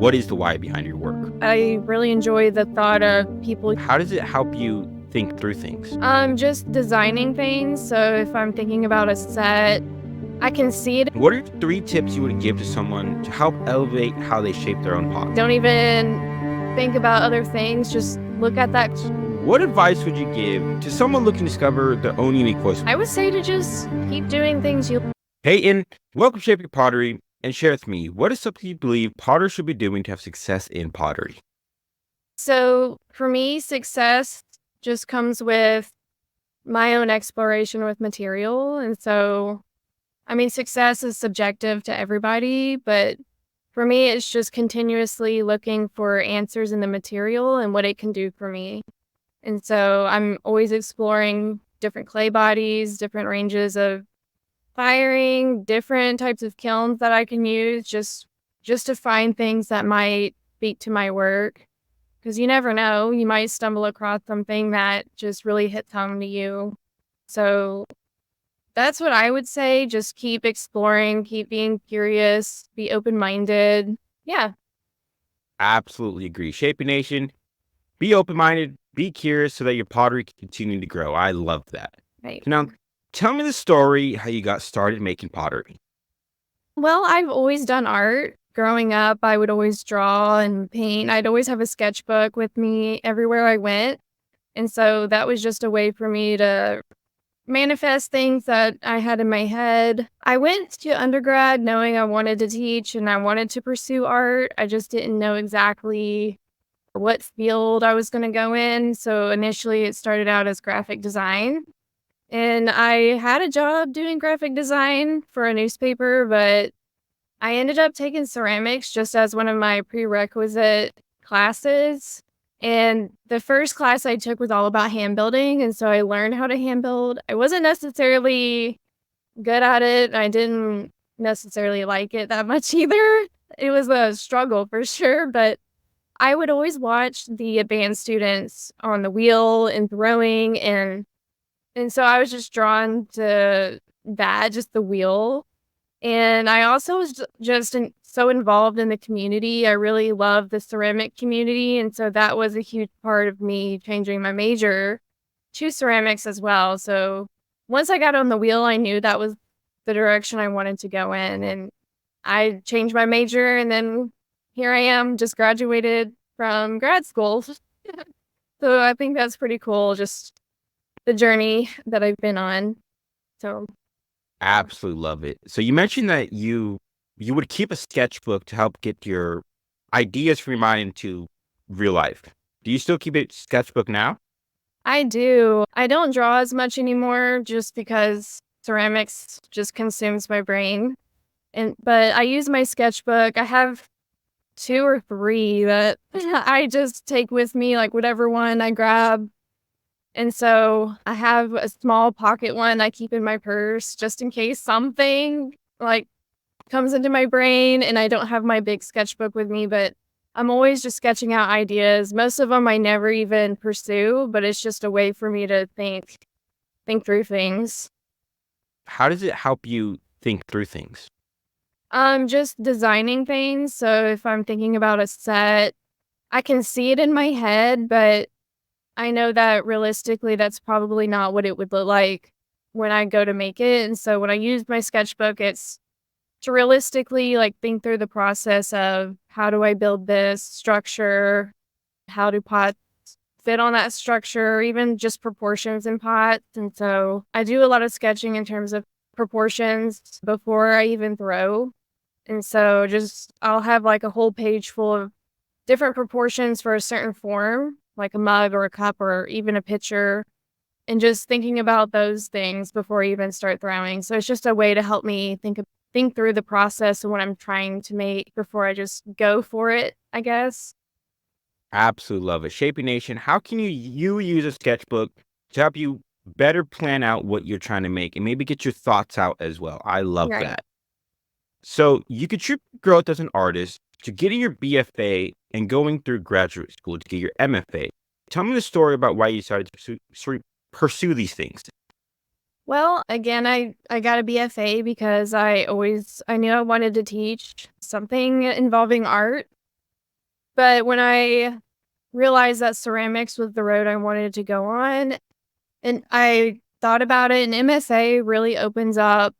What is the why behind your work? I really enjoy the thought of people How does it help you think through things? just designing things. So if I'm thinking about a set, I can see it. What are 3 tips you would give to someone to help elevate how they shape their own pot? Don't even think about other things. Just look at that. What advice would you give to someone looking to discover their own unique voice? I would say to just keep doing things you. Peyton, welcome to Shaping Your Pottery, and share with me, what is something you believe potters should be doing to have success in pottery? So for me, success just comes with my own exploration with material. And so, I mean, success is subjective to everybody, but for me, it's just continuously looking for answers in the material and what it can do for me. And so I'm always exploring different clay bodies, different ranges of firing, different types of kilns that I can use just to find things that might speak to my work. Because you never know, you might stumble across something that just really hits home to you. So that's what I would say. Just keep exploring, keep being curious, be open-minded. Yeah. Absolutely agree. Shaping Nation, be open-minded, be curious so that your pottery can continue to grow. I love that. Right. Now, tell me the story how you got started making pottery. Well, I've always done art. Growing up, I would always draw and paint. I'd always have a sketchbook with me everywhere I went. And so that was just a way for me to manifest things that I had in my head. I went to undergrad knowing I wanted to teach and I wanted to pursue art. I just didn't know exactly what field I was going to go in. So initially it started out as graphic design. And I had a job doing graphic design for a newspaper, but I ended up taking ceramics just as one of my prerequisite classes. And the first class I took was all about hand building. And so I learned how to hand build. I wasn't necessarily good at it. I didn't necessarily like it that much either. It was a struggle for sure. But I would always watch the advanced students on the wheel and throwing. And so I was just drawn to that, just the wheel. And I also was so involved in the community. I really love the ceramic community. And so that was a huge part of me changing my major to ceramics as well. So once I got on the wheel, I knew that was the direction I wanted to go in. And I changed my major. And then here I am, just graduated from grad school. So I think that's pretty cool, just the journey that I've been on. So. Absolutely love it. So you mentioned that you would keep a sketchbook to help get your ideas from your mind into real life. Do you still keep a sketchbook now? I do. I don't draw as much anymore just because ceramics just consumes my brain. But I use my sketchbook. I have 2 or 3 that I just take with me, like whatever one I grab. And so I have a small pocket one I keep in my purse just in case something like comes into my brain and I don't have my big sketchbook with me, but I'm always just sketching out ideas. Most of them I never even pursue, but it's just a way for me to think through things. How does it help you think through things? Just designing things. So if I'm thinking about a set, I can see it in my head, but I know that realistically, that's probably not what it would look like when I go to make it. And so when I use my sketchbook, it's to realistically like think through the process of how do I build this structure? How do pots fit on that structure, or even just proportions in pots? And so I do a lot of sketching in terms of proportions before I even throw. And so I'll have like a whole page full of different proportions for a certain form, like a mug or a cup or even a pitcher, and just thinking about those things before I even start throwing. So it's just a way to help me think through the process of what I'm trying to make before I just go for it, I guess. Absolutely love it. Shaping Nation, how can you use a sketchbook to help you better plan out what you're trying to make and maybe get your thoughts out as well? I love Right. that. So you could growth as an artist to getting your BFA and going through graduate school to get your MFA. Tell me the story about why you decided to pursue these things. Well, again, I got a BFA because I knew I wanted to teach something involving art. But when I realized that ceramics was the road I wanted to go on, and I thought about it, and MFA really opens up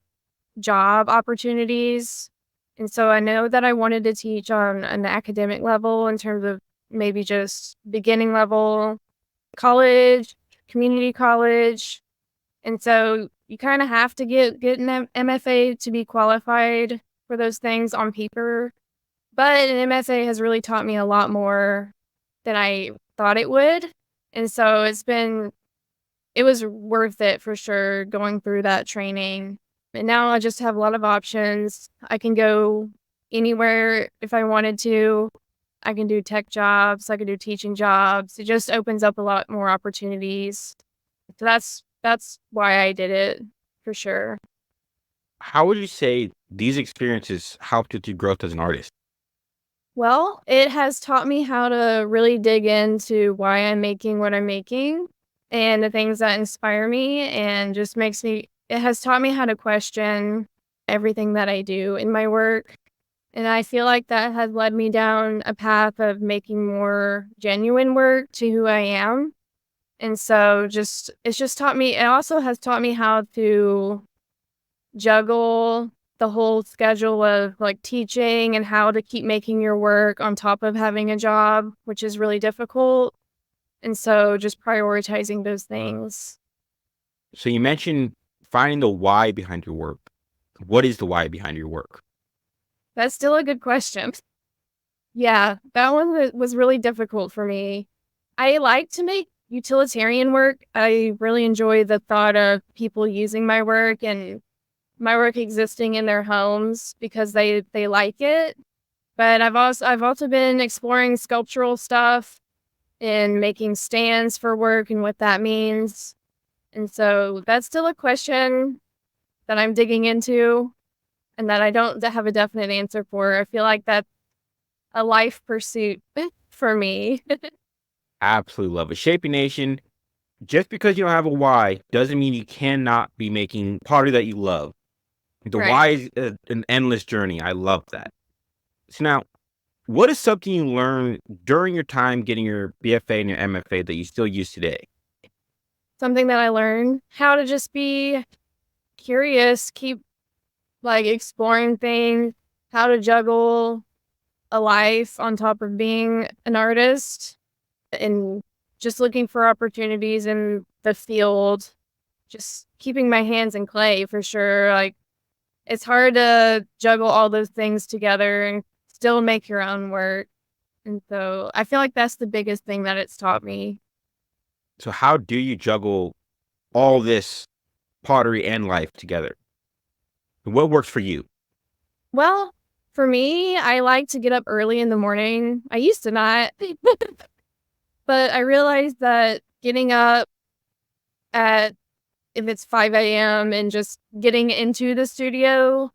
job opportunities. And so I know that I wanted to teach on an academic level in terms of maybe just beginning level, college, community college. And so you kind of have to get an MFA to be qualified for those things on paper. But an MFA has really taught me a lot more than I thought it would. And so it was worth it for sure going through that training. And now I just have a lot of options. I can go anywhere if I wanted to. I can do tech jobs, I can do teaching jobs. It just opens up a lot more opportunities. So that's why I did it for sure. How would you say these experiences helped with your growth as an artist? Well, it has taught me how to really dig into why I'm making what I'm making and the things that inspire me, and just it has taught me how to question everything that I do in my work. And I feel like that has led me down a path of making more genuine work to who I am. And so it's just taught me, it also has taught me how to juggle the whole schedule of like teaching and how to keep making your work on top of having a job, which is really difficult. And so just prioritizing those things. So you mentioned finding the why behind your work. What is the why behind your work? That's still a good question. Yeah, that one was really difficult for me. I like to make utilitarian work. I really enjoy the thought of people using my work and my work existing in their homes because they like it. But I've also been exploring sculptural stuff and making stands for work and what that means. And so that's still a question that I'm digging into and that I don't have a definite answer for. I feel like that's a life pursuit for me. Absolutely love it. Shaping Nation, just because you don't have a why doesn't mean you cannot be making pottery that you love. The Right. why is an endless journey. I love that. So now, what is something you learned during your time getting your BFA and your MFA that you still use today? Something that I learned how to just be curious, keep like exploring things, how to juggle a life on top of being an artist and just looking for opportunities in the field, just keeping my hands in clay for sure. Like it's hard to juggle all those things together and still make your own work. And so I feel like that's the biggest thing that it's taught me. So how do you juggle all this pottery and life together? What works for you? Well, for me, I like to get up early in the morning. I used to not, but I realized that getting up at if it's 5 a.m. and just getting into the studio,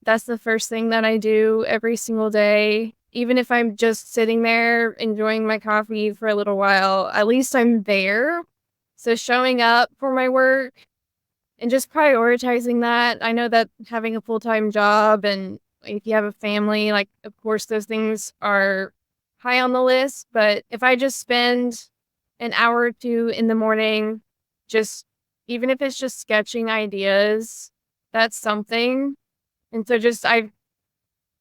that's the first thing that I do every single day. Even if I'm just sitting there enjoying my coffee for a little while, at least I'm there. So showing up for my work and just prioritizing that. I know that having a full-time job and if you have a family, like, of course, those things are high on the list. But if I just spend an hour or two in the morning, just even if it's just sketching ideas, that's something. And so I've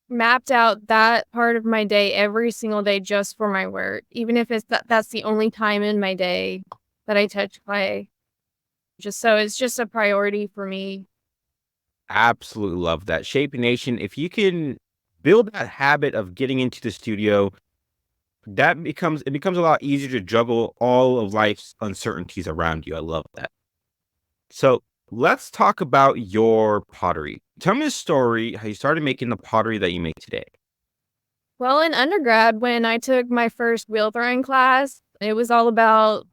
mapped out that part of my day every single day just for my work, even if that's the only time in my day that I touch clay. Just so it's just a priority for me. Absolutely love that. Shaping Nation, if you can build that habit of getting into the studio, it becomes a lot easier to juggle all of life's uncertainties around you. I love that. So let's talk about your pottery. Tell me a story how you started making the pottery that you make today. Well, in undergrad, when I took my first wheel throwing class, it was all about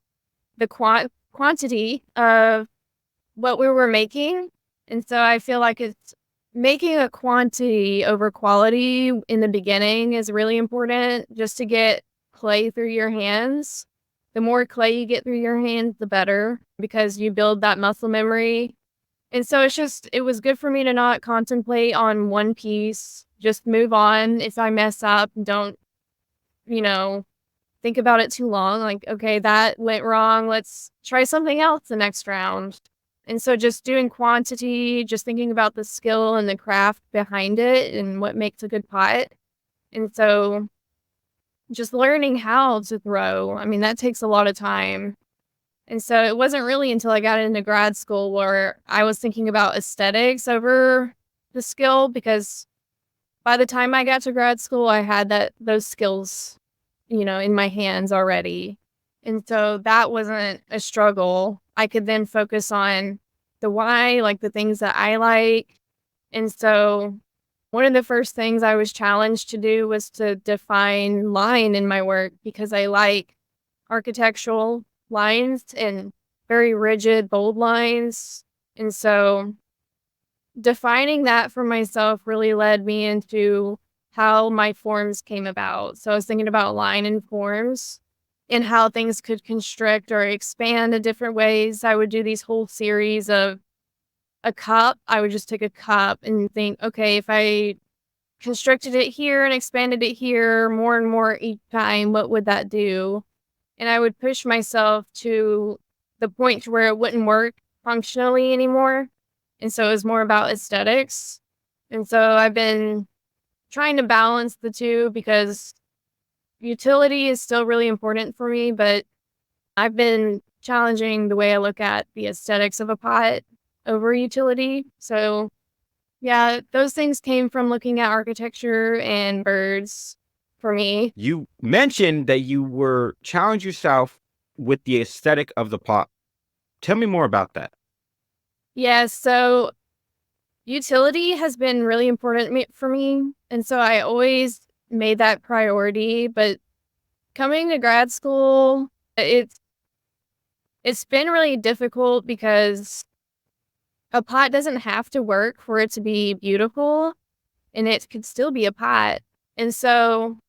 the quantity of what we were making. And so I feel like it's making a quantity over quality in the beginning is really important just to get clay through your hands. The more clay you get through your hands, the better because you build that muscle memory. And so it was good for me to not contemplate on one piece, just move on. If I mess up, don't you know, think about it too long. Like, okay, that went wrong. Let's try something else the next round. And so just doing quantity, just thinking about the skill and the craft behind it and what makes a good pot. And so just learning how to throw, I mean, that takes a lot of time. And so it wasn't really until I got into grad school where I was thinking about aesthetics over the skill, because by the time I got to grad school, I had those skills, in my hands already. And so that wasn't a struggle. I could then focus on the why, like the things that I like. And so one of the first things I was challenged to do was to define line in my work, because I like architectural lines and very rigid, bold lines. And so defining that for myself really led me into how my forms came about. So I was thinking about line and forms and how things could constrict or expand in different ways. I would do these whole series of a cup. I would just take a cup and think, okay, if I constricted it here and expanded it here more and more each time, what would that do? And I would push myself to the point to where it wouldn't work functionally anymore. And so it was more about aesthetics. And so I've been trying to balance the two, because utility is still really important for me, but I've been challenging the way I look at the aesthetics of a pot over utility. So yeah, those things came from looking at architecture and birds for me. You mentioned that you were challenge yourself with the aesthetic of the pot. Tell me more about that. Yeah, so utility has been really important for me. And so I always made that priority. But coming to grad school, it's been really difficult, because a pot doesn't have to work for it to be beautiful, and it could still be a pot. And so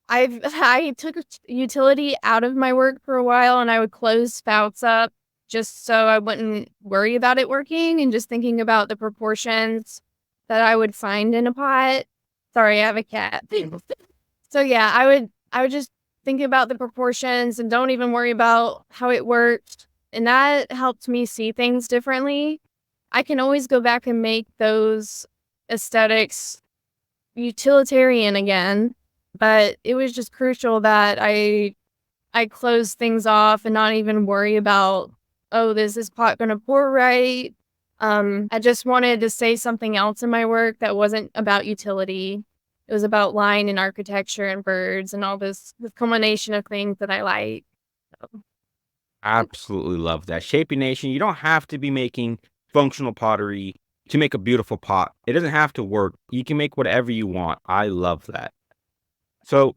I took utility out of my work for a while, and I would close spouts up just so I wouldn't worry about it working, and just thinking about the proportions that I would find in a pot. Sorry, I have a cat. So yeah, I would just think about the proportions and don't even worry about how it worked. And that helped me see things differently. I can always go back and make those aesthetics utilitarian again, but it was just crucial that I close things off and not even worry about, oh, is this pot gonna pour right? I just wanted to say something else in my work that wasn't about utility. It was about line and architecture and birds and all this combination of things that I like. Absolutely love that. Shaping Nation, you don't have to be making functional pottery to make a beautiful pot. It doesn't have to work. You can make whatever you want. I love that. So,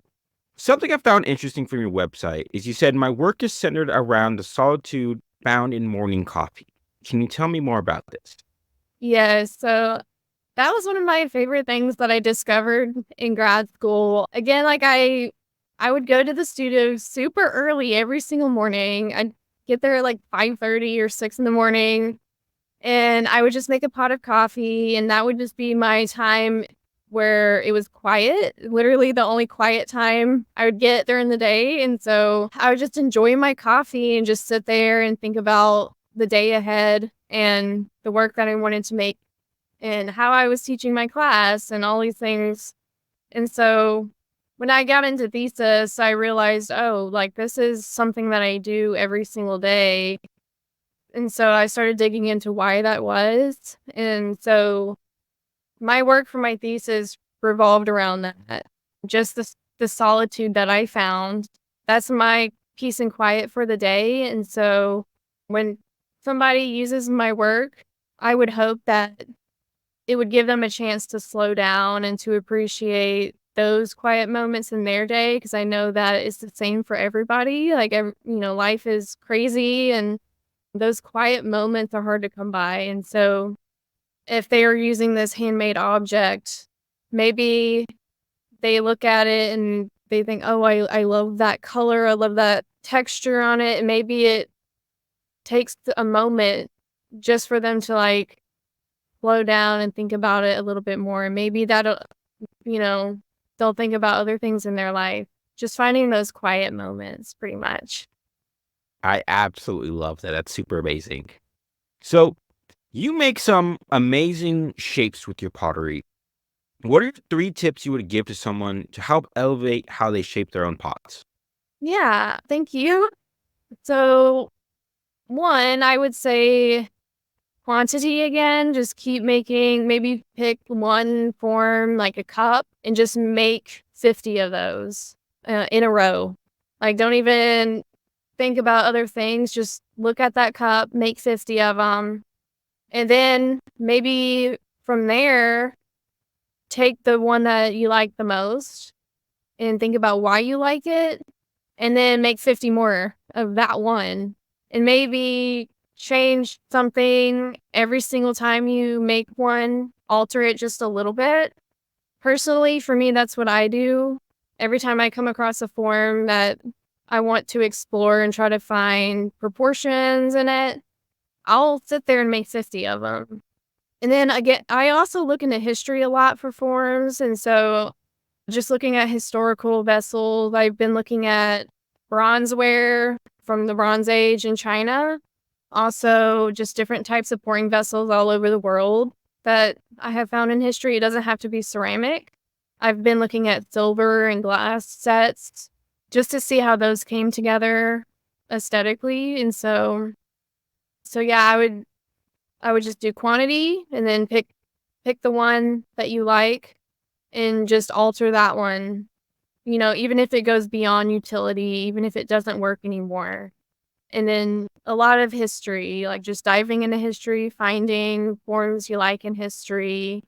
something I found interesting from your website is you said, my work is centered around the solitude found in morning coffee. Can you tell me more about this? Yeah, so that was one of my favorite things that I discovered in grad school. Again, like I would go to the studio super early every single morning. I'd get there at like 5:30 or 6 in the morning, and I would just make a pot of coffee, and that would just be my time where it was quiet, literally the only quiet time I would get during the day. And so I would just enjoy my coffee and just sit there and think about the day ahead and the work that I wanted to make and how I was teaching my class and all these things. And so when I got into thesis, I realized, oh, like this is something that I do every single day. And so I started digging into why that was. And so my work for my thesis revolved around that. Just the solitude that I found. That's my peace and quiet for the day. And so when somebody uses my work, I would hope that it would give them a chance to slow down and to appreciate those quiet moments in their day, because I know that it's the same for everybody. Like, life is crazy, and those quiet moments are hard to come by. And so if they are using this handmade object, maybe they look at it and they think, oh, I love that color. I love that texture on it. And maybe it takes a moment just for them to like slow down and think about it a little bit more. And maybe that'll, they'll think about other things in their life. just finding those quiet moments pretty much. I absolutely love that. That's super amazing. So you make some amazing shapes with your pottery. What are 3 tips you would give to someone to help elevate how they shape their own pots? Yeah, thank you. So, one, I would say quantity again, just keep making, maybe pick one form like a cup and just make 50 of those in a row. Like, don't even think about other things. Just look at that cup, make 50 of them. And then maybe from there, take the one that you like the most and think about why you like it. And then make 50 more of that one. And maybe change something every single time you make one, alter it just a little bit. Personally, for me, that's what I do. Every time I come across a form that I want to explore and try to find proportions in it, I'll sit there and make 50 of them. And then again, I also look into history a lot for forms. And so just looking at historical vessels, I've been looking at bronzeware from the Bronze Age in China. Also, just different types of pouring vessels all over the world that I have found in history. It doesn't have to be ceramic. I've been looking at silver and glass sets just to see how those came together aesthetically. And so yeah, I would just do quantity and then pick the one that you like and just alter that one, even if it goes beyond utility, even if it doesn't work anymore. And then a lot of history, like just diving into history, finding forms you like in history,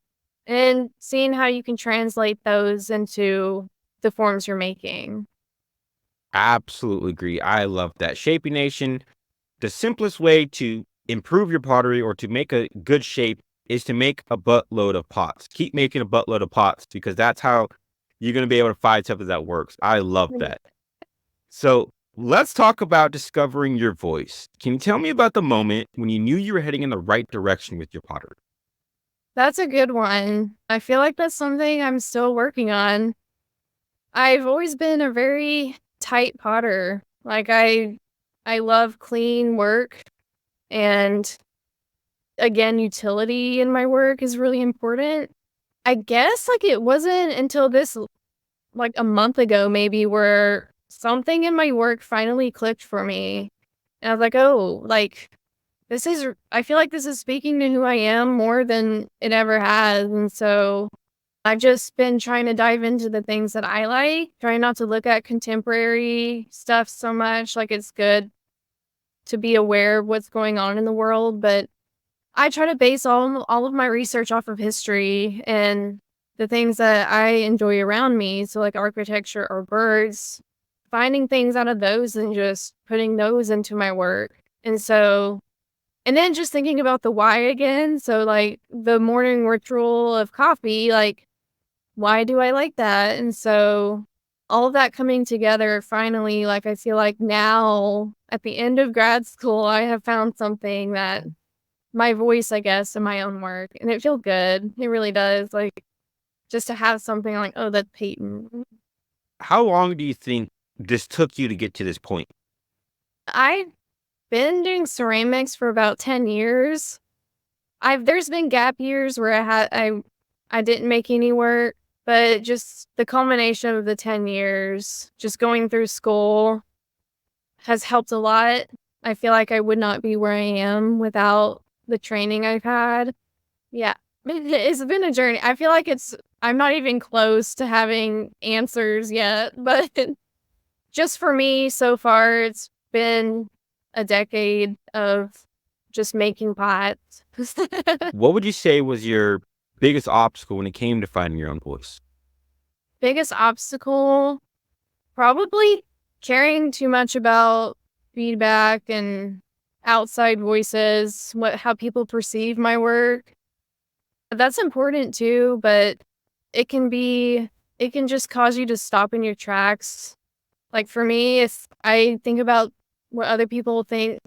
and seeing how you can translate those into the forms you're making. Absolutely agree. I love that. Shaping Nation, the simplest way to improve your pottery or to make a good shape is to make a buttload of pots. Keep making a buttload of pots because that's how you're going to be able to find something that works. I love Mm. that. So let's talk about discovering your voice. Can you tell me about the moment when you knew you were heading in the right direction with your pottery? That's a good one. I feel like that's something I'm still working on. I've always been a very tight potter. Like I love clean work, and again, utility in my work is really important. I guess like it wasn't until this like a month ago maybe where something in my work finally clicked for me. And I was like, "Oh, like I feel like this is speaking to who I am more than it ever has." And so I've just been trying to dive into the things that I like, trying not to look at contemporary stuff so much. Like it's good to be aware of what's going on in the world, but I try to base all of my research off of history and the things that I enjoy around me. So like architecture or birds, finding things out of those and just putting those into my work. And then just thinking about the why again. So like the morning ritual of coffee, like why do I like that? And so all of that coming together finally, like I feel like now at the end of grad school, I have found something that my voice, I guess, in my own work. And it feels good. It really does. Like just to have something like, oh, that's Peyton. How long do you think this took you to get to this point? I've been doing ceramics for about 10 years. There's been gap years where I didn't make any work, but just the culmination of the 10 years, just going through school has helped a lot. I feel like I would not be where I am without the training I've had. Yeah. It's been a journey. I feel like I'm not even close to having answers yet, but just for me so far, it's been a decade of just making pots. What would you say was your biggest obstacle when it came to finding your own voice? Biggest obstacle, probably caring too much about feedback and outside voices, how people perceive my work. That's important too, but it can be it can just cause you to stop in your tracks. Like for me, if I think about what other people think,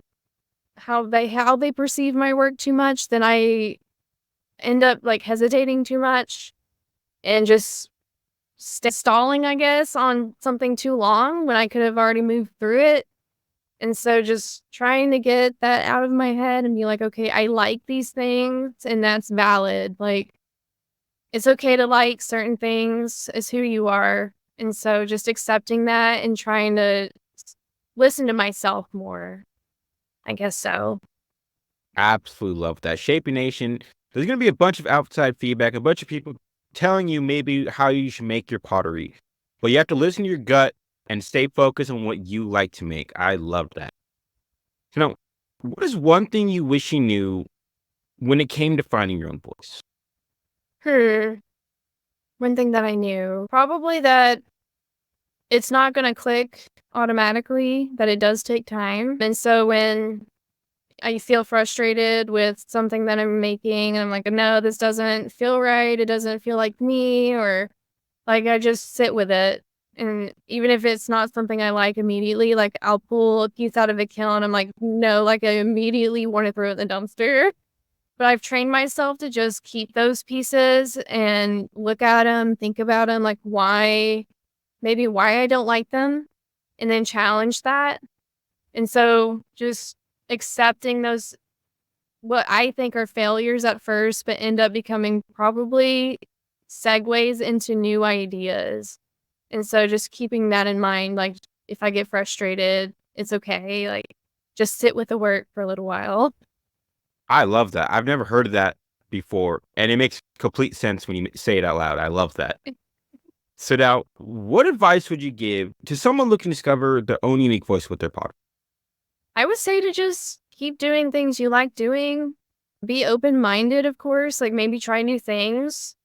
how they perceive my work too much, then I end up like hesitating too much and just stalling, I guess, on something too long when I could have already moved through it. And so just trying to get that out of my head and be like, okay, I like these things and that's valid. Like, it's okay to like certain things as who you are. And so just accepting that and trying to listen to myself more. I guess so. Absolutely love that. Shaping Nation, there's going to be a bunch of outside feedback, a bunch of people telling you maybe how you should make your pottery. But you have to listen to your gut and stay focused on what you like to make. I love that. Now, what is one thing you wish you knew when it came to finding your own voice? Hmm. One thing that I knew, probably that it's not going to click automatically, that it does take time. And so when I feel frustrated with something that I'm making, and I'm like, no, this doesn't feel right. It doesn't feel like me, or like I just sit with it. And even if it's not something I like immediately, like I'll pull a piece out of a kiln. I'm like, no, like I immediately want to throw it in the dumpster. But I've trained myself to just keep those pieces and look at them, think about them, like maybe why I don't like them, and then challenge that. And so just accepting those, what I think are failures at first, but end up becoming probably segues into new ideas. And so just keeping that in mind, like if I get frustrated, it's okay. Like just sit with the work for a little while. I love that. I've never heard of that before, and it makes complete sense when you say it out loud. I love that. So now, what advice would you give to someone looking to discover their own unique voice with their pottery? I would say to just keep doing things you like doing. Be open-minded, of course, like maybe try new things.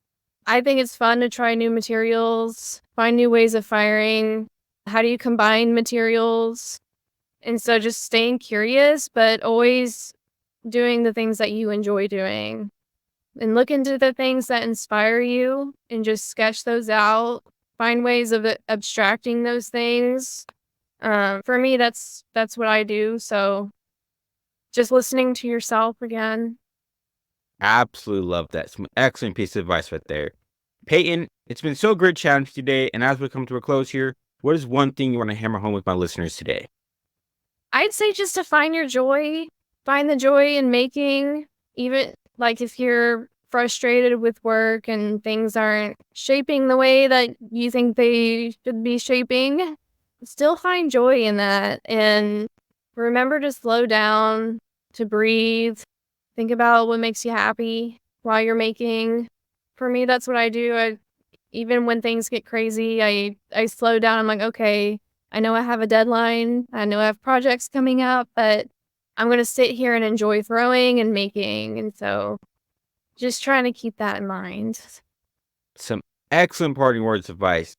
I think it's fun to try new materials, find new ways of firing. How do you combine materials? And so just staying curious, but always doing the things that you enjoy doing. And look into the things that inspire you and just sketch those out. Find ways of abstracting those things. For me, that's what I do. So just listening to yourself again. Absolutely love that. Some excellent piece of advice right there. Peyton, it's been so great chatting with you today. And as we come to a close here, what is one thing you want to hammer home with my listeners today? I'd say just to find your joy, find the joy in making, even like if you're frustrated with work and things aren't shaping the way that you think they should be shaping, still find joy in that. And remember to slow down, to breathe, think about what makes you happy while you're making. For me, that's what I do. Even when things get crazy, I slow down. I'm like, okay, I know I have a deadline. I know I have projects coming up, but I'm going to sit here and enjoy throwing and making. And so just trying to keep that in mind. Some excellent parting words of advice.